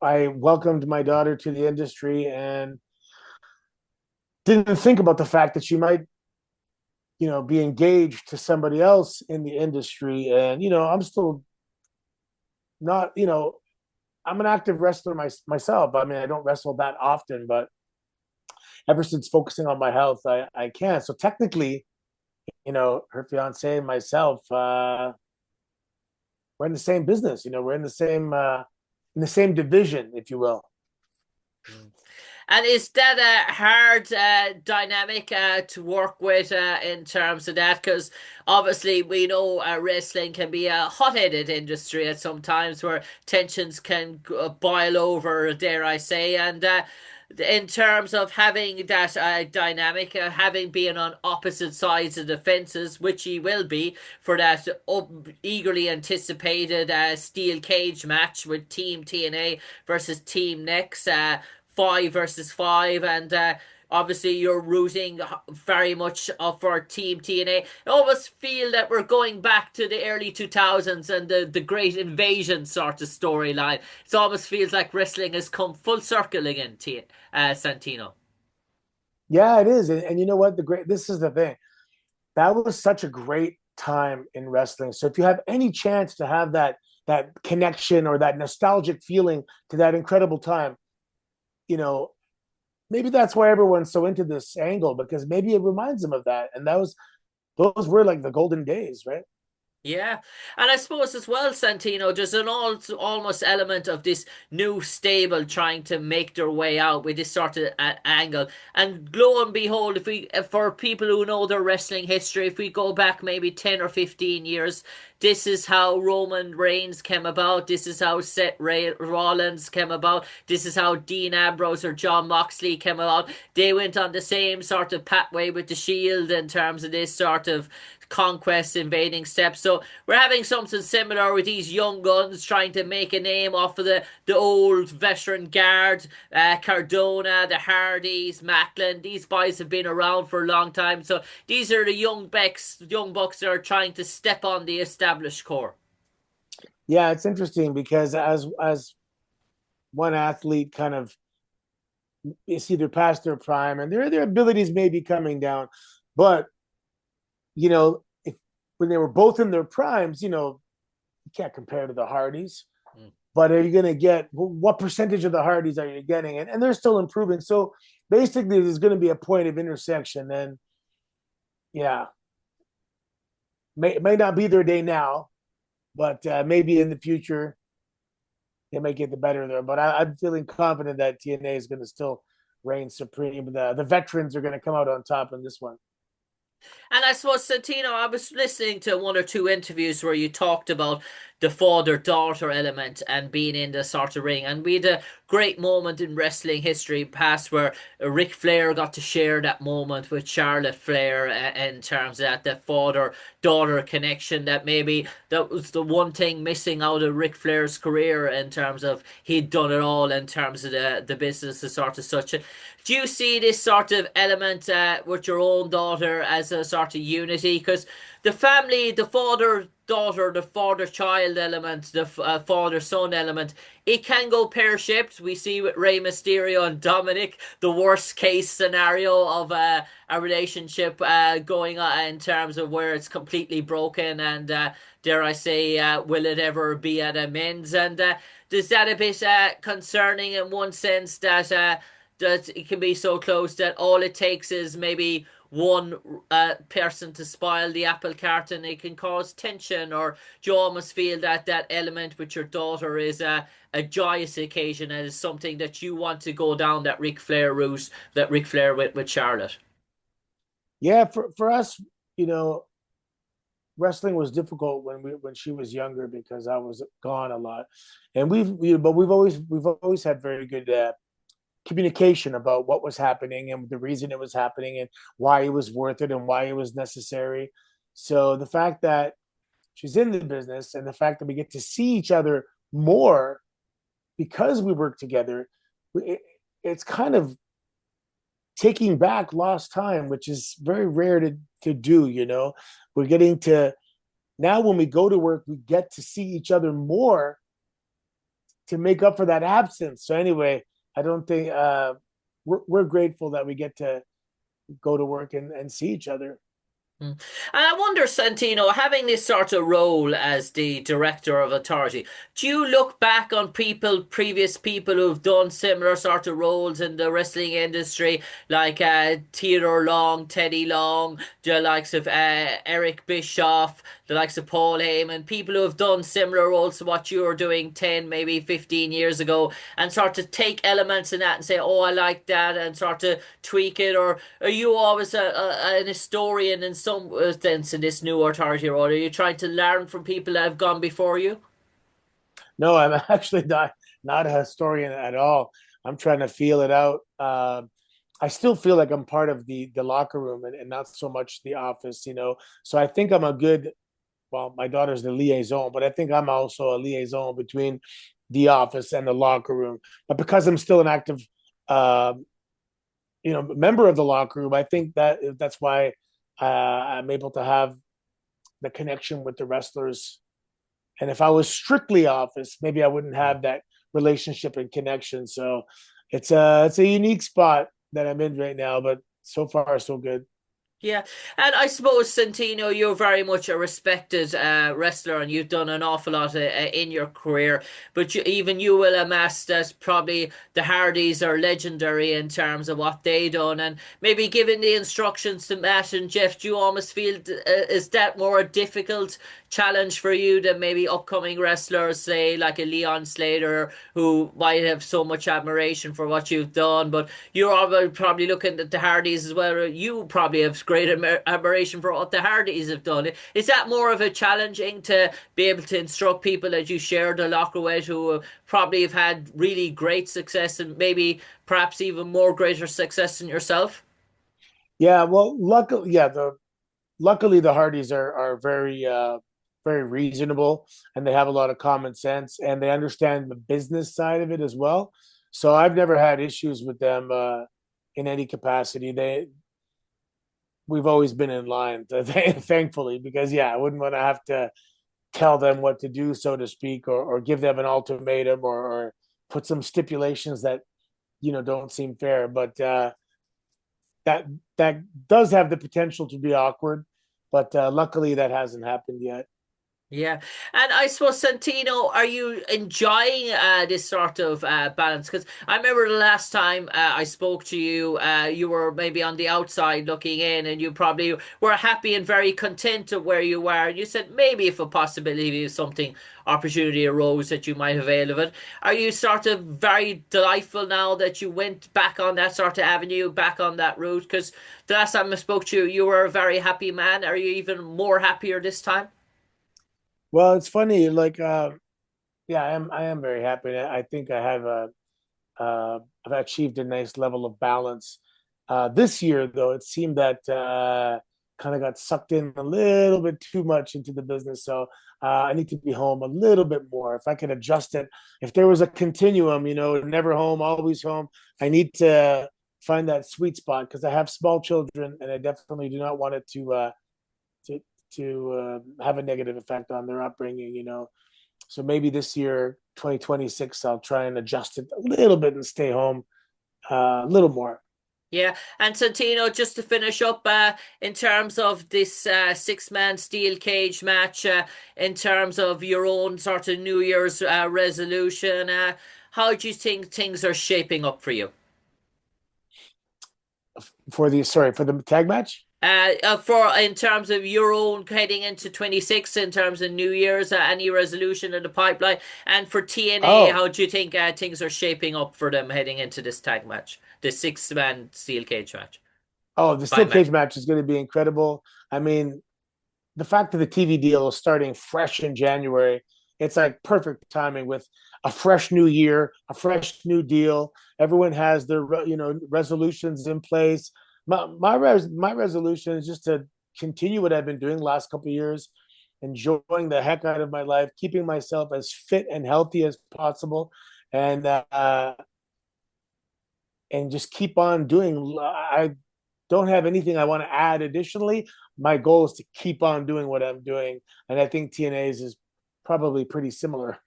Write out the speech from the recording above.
I welcomed my daughter to the industry and didn't think about the fact that she might, be engaged to somebody else in the industry. And, I'm still not, I'm an active wrestler myself. I mean, I don't wrestle that often, but ever since focusing on my health, I can. So technically, her fiance and myself, we're in the same business. We're in the same division, if you will. Mm. And is that a hard dynamic to work with in terms of that? Because obviously we know wrestling can be a hot-headed industry at some times where tensions can boil over, dare I say, and in terms of having that dynamic, having been on opposite sides of the fences, which he will be for that eagerly anticipated steel cage match with Team TNA versus Team Next. 5 versus 5, and obviously you're rooting very much for Team TNA. I almost feel that we're going back to the early 2000s and the Great Invasion sort of storyline. It almost feels like wrestling has come full circle again, Santino. Yeah, it is. And you know what? This is the thing. That was such a great time in wrestling. So if you have any chance to have that connection or that nostalgic feeling to that incredible time, you know, maybe that's why everyone's so into this angle because maybe it reminds them of that. And those were like the golden days, right? Yeah, and I suppose as well, Santino, there's an almost element of this new stable trying to make their way out with this sort of angle. And lo and behold, for people who know their wrestling history, if we go back maybe 10 or 15 years, this is how Roman Reigns came about. This is how Rollins came about. This is how Dean Ambrose or John Moxley came about. They went on the same sort of pathway with the Shield in terms of this sort of conquest invading steps. So we're having something similar with these young guns trying to make a name off of the old veteran guard, Cardona, the Hardys, Macklin. These boys have been around for a long time. So these are the young bucks that are trying to step on the established core. Yeah, it's interesting because as one athlete kind of is either past their prime and their abilities may be coming down, but if when they were both in their primes, you can't compare to the Hardys. Mm. But are you going to get what percentage of the Hardys are you getting? And they're still improving. So basically, there's going to be a point of intersection. And yeah, may not be their day now, but maybe in the future, they may get the better there. But I'm feeling confident that TNA is going to still reign supreme. The veterans are going to come out on top in this one. And I suppose, Santino, I was listening to one or two interviews where you talked about the father-daughter element and being in the sort of ring. And we had a great moment in wrestling history past where Ric Flair got to share that moment with Charlotte Flair in terms of that father-daughter connection that maybe that was the one thing missing out of Ric Flair's career in terms of he'd done it all in terms of the business as sort of such. Do you see this sort of element with your own daughter as a sort of unity? Because the family, the father daughter, the father child element, the father son element, it can go pear shaped. We see with Rey Mysterio and Dominic the worst case scenario of a relationship going on in terms of where it's completely broken and dare I say, will it ever be at amends? And is that a bit concerning in one sense that it can be so close that all it takes is maybe one person to spoil the apple cart and it can cause tension, or do you almost feel that that element with your daughter is a joyous occasion and is something that you want to go down that Ric Flair route, that Ric Flair with Charlotte? Yeah, for us, you know, wrestling was difficult when she was younger because I was gone a lot, and but we've always had very good communication about what was happening and the reason it was happening and why it was worth it and why it was necessary. So the fact that she's in the business and the fact that we get to see each other more because we work together, it's kind of taking back lost time, which is very rare to do. We're getting to now when we go to work, we get to see each other more to make up for that absence. So anyway, I don't think we're grateful that we get to go to work and see each other. Mm. And I wonder, Santino, having this sort of role as the director of authority, do you look back on previous people who've done similar sort of roles in the wrestling industry, like Theodore Long, Teddy Long, the likes of Eric Bischoff, the likes of Paul Heyman, people who have done similar roles to what you were doing 10, maybe 15 years ago, and sort of take elements in that and say, oh, I like that, and sort of tweak it? Or are you always an historian in some sense in this new authority role? Are you trying to learn from people that have gone before you? No, I'm actually not a historian at all. I'm trying to feel it out. I still feel like I'm part of the locker room and not so much the office, you know. So I think I'm a good. Well, my daughter's the liaison, but I think I'm also a liaison between the office and the locker room. But because I'm still an active, uh, member of the locker room, I think that's why I'm able to have the connection with the wrestlers. And if I was strictly office, maybe I wouldn't have that relationship and connection. So it's a unique spot that I'm in right now, but so far so good. Yeah, and I suppose Santino, you're very much a respected wrestler, and you've done an awful lot in your career. But even you will amass that probably the Hardys are legendary in terms of what they done, and maybe giving the instructions to Matt and Jeff. Do you almost feel is that more a difficult challenge for you than maybe upcoming wrestlers, say like a Leon Slater, who might have so much admiration for what you've done, but you're probably looking at the Hardys as well. You probably have great admiration for what the Hardys have done. Is that more of a challenging to be able to instruct people that you share the locker with who probably have had really great success and maybe perhaps even more greater success than yourself? Yeah, well, luckily the Hardys are very reasonable, and they have a lot of common sense, and they understand the business side of it as well. So I've never had issues with them in any capacity. We've always been in line, thankfully, because yeah, I wouldn't want to have to tell them what to do, so to speak, or give them an ultimatum, or put some stipulations that don't seem fair. But that that does have the potential to be awkward, but luckily that hasn't happened yet. Yeah, and I suppose Santino, are you enjoying this sort of balance? Because I remember the last time I spoke to you, you were maybe on the outside looking in, and you probably were happy and very content of where you were. And you said maybe if a possibility of something opportunity arose that you might avail of it. Are you sort of very delightful now that you went back on that sort of avenue, back on that route? Because the last time I spoke to you, you were a very happy man. Are you even more happier this time? Well, it's funny, like yeah, I am very happy. I think I've achieved a nice level of balance. This year, though, it seemed that kind of got sucked in a little bit too much into the business. So I need to be home a little bit more. If I can adjust it, if there was a continuum, never home, always home, I need to find that sweet spot because I have small children, and I definitely do not want it to have a negative effect on their upbringing. So maybe this year, 2026, I'll try and adjust it a little bit and stay home a little more. Yeah, and Santino, just to finish up, in terms of this six-man steel cage match, in terms of your own sort of New Year's resolution, how do you think things are shaping up for you? For the tag match. For in terms of your own heading into 26, in terms of New Year's, any resolution in the pipeline, and for TNA, Oh, how do you think things are shaping up for them heading into this tag match, the six-man steel cage match? oh, the steel Fine match. cage match is going to be incredible. I mean, the fact that the TV deal is starting fresh in January, it's like perfect timing with a fresh new year, a fresh new deal. Everyone has their resolutions in place. My resolution is just to continue what I've been doing the last couple of years, enjoying the heck out of my life, keeping myself as fit and healthy as possible, and just keep on doing. I don't have anything I want to add additionally. My goal is to keep on doing what I'm doing, and I think TNA's is probably pretty similar.